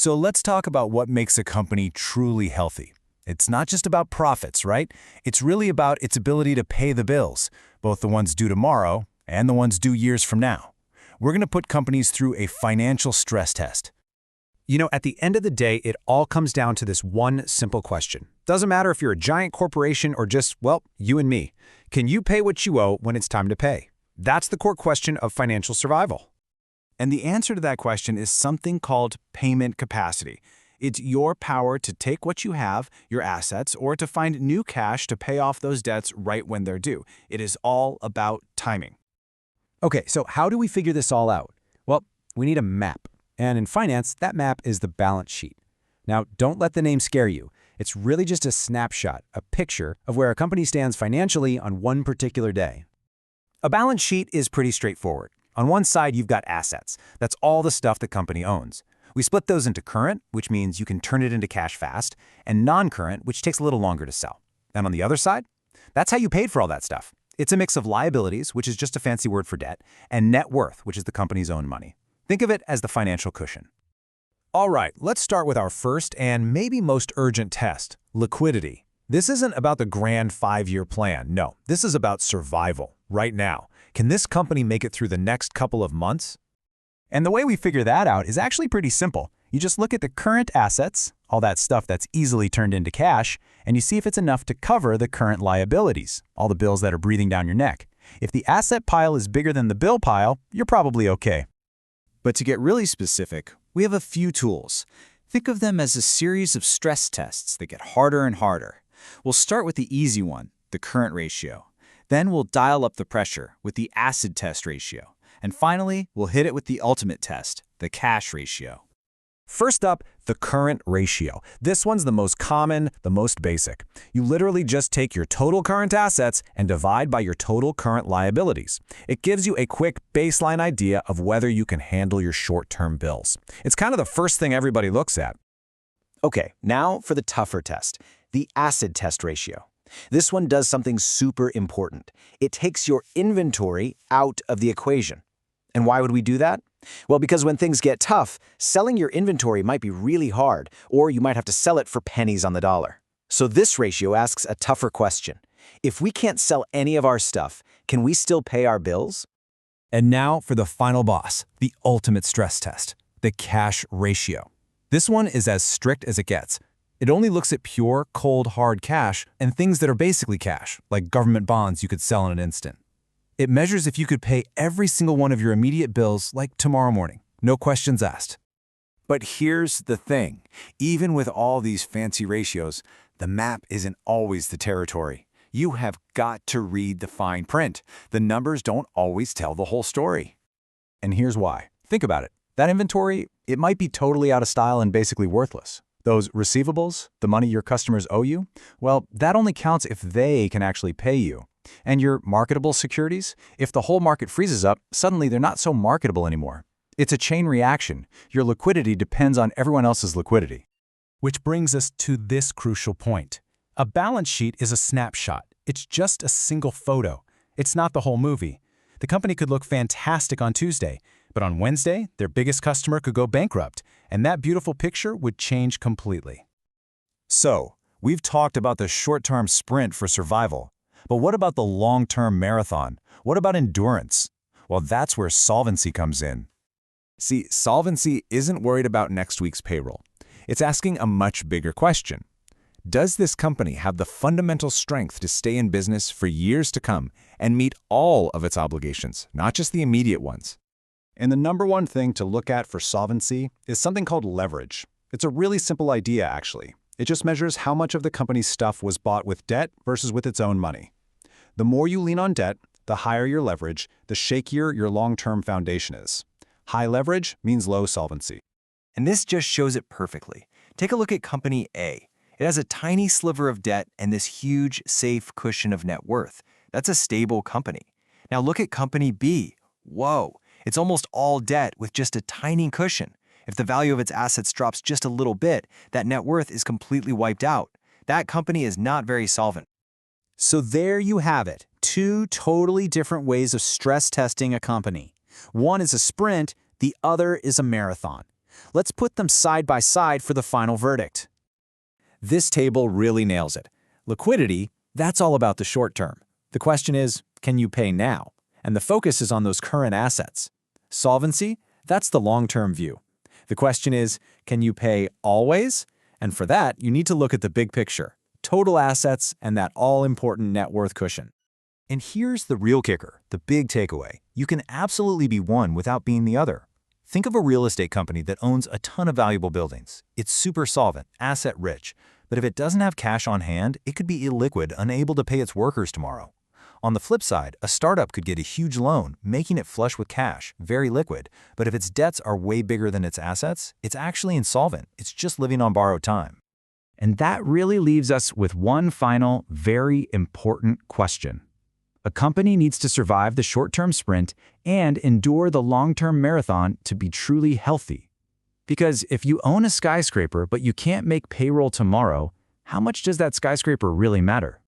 So let's talk about what makes a company truly healthy. It's not just about profits, right? It's really about its ability to pay the bills, both the ones due tomorrow and the ones due years from now. We're going to put companies through a financial stress test. At the end of the day, it all comes down to this one simple question. Doesn't matter if you're a giant corporation or just, well, you and me. Can you pay what you owe when it's time to pay? That's the core question of financial survival. And the answer to that question is something called payment capacity. It's your power to take what you have, your assets, or to find new cash to pay off those debts right when they're due. It is all about timing. Okay, so how do we figure this all out? Well, we need a map. And in finance, that map is the balance sheet. Now, don't let the name scare you. It's really just a snapshot, a picture of where a company stands financially on one particular day. A balance sheet is pretty straightforward. On one side, you've got assets. That's all the stuff the company owns. We split those into current, which means you can turn it into cash fast, and non-current, which takes a little longer to sell. And on the other side, that's how you paid for all that stuff. It's a mix of liabilities, which is just a fancy word for debt, and net worth, which is the company's own money. Think of it as the financial cushion. All right, let's start with our first and maybe most urgent test, liquidity. This isn't about the grand 5-year plan. No, this is about survival, right now. Can this company make it through the next couple of months? And the way we figure that out is actually pretty simple. You just look at the current assets, all that stuff that's easily turned into cash, and you see if it's enough to cover the current liabilities, all the bills that are breathing down your neck. If the asset pile is bigger than the bill pile, you're probably okay. But to get really specific, we have a few tools. Think of them as a series of stress tests that get harder and harder. We'll start with the easy one, the current ratio. Then we'll dial up the pressure with the acid test ratio. And finally, we'll hit it with the ultimate test, the cash ratio. First up, the current ratio. This one's the most common, the most basic. You literally just take your total current assets and divide by your total current liabilities. It gives you a quick baseline idea of whether you can handle your short-term bills. It's kind of the first thing everybody looks at. Okay, now for the tougher test, the acid test ratio. This one does something super important. It takes your inventory out of the equation. And why would we do that? Well, because when things get tough, selling your inventory might be really hard, or you might have to sell it for pennies on the dollar. So this ratio asks a tougher question. If we can't sell any of our stuff, can we still pay our bills? And now for the final boss, the ultimate stress test, the cash ratio. This one is as strict as it gets. It only looks at pure, cold, hard cash and things that are basically cash, like government bonds you could sell in an instant. It measures if you could pay every single one of your immediate bills like tomorrow morning, no questions asked. But here's the thing. Even with all these fancy ratios, the map isn't always the territory. You have got to read the fine print. The numbers don't always tell the whole story. And here's why. Think about it. That inventory, it might be totally out of style and basically worthless. Those receivables, the money your customers owe you, well, that only counts if they can actually pay you. And your marketable securities, if the whole market freezes up, suddenly they're not so marketable anymore. It's a chain reaction. Your liquidity depends on everyone else's liquidity. Which brings us to this crucial point. A balance sheet is a snapshot. It's just a single photo. It's not the whole movie. The company could look fantastic on Tuesday, but on Wednesday, their biggest customer could go bankrupt, and that beautiful picture would change completely. So, we've talked about the short-term sprint for survival. But what about the long-term marathon? What about endurance? Well, that's where solvency comes in. See, solvency isn't worried about next week's payroll. It's asking a much bigger question. Does this company have the fundamental strength to stay in business for years to come and meet all of its obligations, not just the immediate ones? And the number one thing to look at for solvency is something called leverage. It's a really simple idea, actually. It just measures how much of the company's stuff was bought with debt versus with its own money. The more you lean on debt, the higher your leverage, the shakier your long-term foundation is. High leverage means low solvency. And this just shows it perfectly. Take a look at Company A. It has a tiny sliver of debt and this huge, safe cushion of net worth. That's a stable company. Now look at Company B. Whoa, it's almost all debt with just a tiny cushion. If the value of its assets drops just a little bit, that net worth is completely wiped out. That company is not very solvent. So there you have it, two totally different ways of stress testing a company. One is a sprint, the other is a marathon. Let's put them side by side for the final verdict. This table really nails it. Liquidity, that's all about the short term. The question is, can you pay now? And the focus is on those current assets. Solvency, that's the long-term view. The question is, can you pay always? And for that, you need to look at the big picture, total assets and that all-important net worth cushion. And here's the real kicker, the big takeaway. You can absolutely be one without being the other. Think of a real estate company that owns a ton of valuable buildings. It's super solvent, asset-rich, but if it doesn't have cash on hand, it could be illiquid, unable to pay its workers tomorrow. On the flip side, a startup could get a huge loan, making it flush with cash, very liquid, but if its debts are way bigger than its assets, it's actually insolvent. It's just living on borrowed time. And that really leaves us with one final, very important question. A company needs to survive the short-term sprint and endure the long-term marathon to be truly healthy. Because if you own a skyscraper but you can't make payroll tomorrow, how much does that skyscraper really matter?